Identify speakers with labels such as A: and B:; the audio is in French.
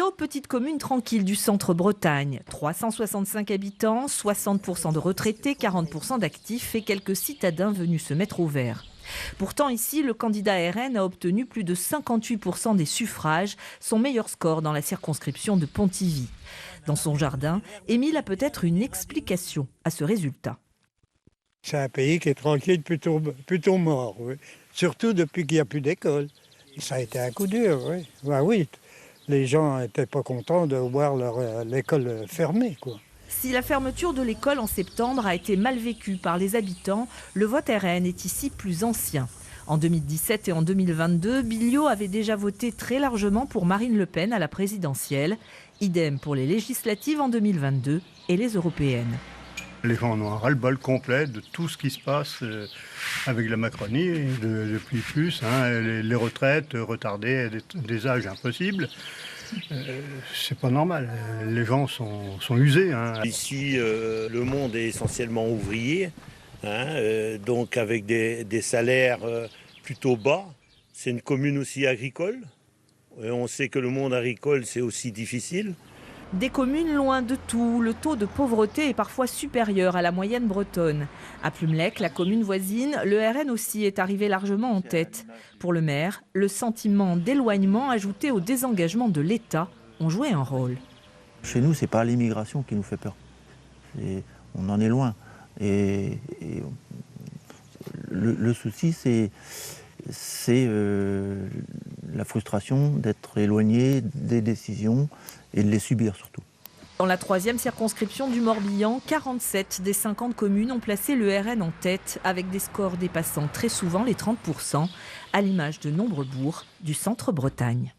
A: Millau, petite commune tranquille du centre-Bretagne. 365 habitants, 60% de retraités, 40% d'actifs et quelques citadins venus se mettre au vert. Pourtant ici, le candidat RN a obtenu plus de 58% des suffrages, son meilleur score dans la circonscription de Pontivy. Dans son jardin, Émile a peut-être une explication à ce résultat.
B: C'est un pays qui est tranquille, plutôt mort, oui. Surtout depuis qu'il n'y a plus d'école. Ça a été un coup dur, oui. Ben oui, les gens n'étaient pas contents de voir l'école fermée, quoi.
A: Si la fermeture de l'école en septembre a été mal vécue par les habitants, le vote RN est ici plus ancien. En 2017 et en 2022, Millau avait déjà voté très largement pour Marine Le Pen à la présidentielle. Idem pour les législatives en 2022 et les européennes.
C: Les gens en ont un ras-le-bol complet de tout ce qui se passe avec la Macronie, depuis plus, les retraites retardées, des âges impossibles. C'est pas normal, les gens sont usés.
D: Ici, le monde est essentiellement ouvrier, donc avec des salaires plutôt bas. C'est une commune aussi agricole. On sait que le monde agricole, c'est aussi difficile.
A: Des communes loin de tout, le taux de pauvreté est parfois supérieur à la moyenne bretonne. À Plumelec, la commune voisine, le RN aussi est arrivé largement en tête. Pour le maire, le sentiment d'éloignement ajouté au désengagement de l'État ont joué un rôle.
E: Chez nous, c'est pas l'immigration qui nous fait peur. On en est loin. Et le souci, c'est la frustration d'être éloigné des décisions et de les subir surtout.
A: Dans la 3e circonscription du Morbihan, 47 des 50 communes ont placé le RN en tête avec des scores dépassant très souvent les 30%, à l'image de nombreux bourgs du centre-Bretagne.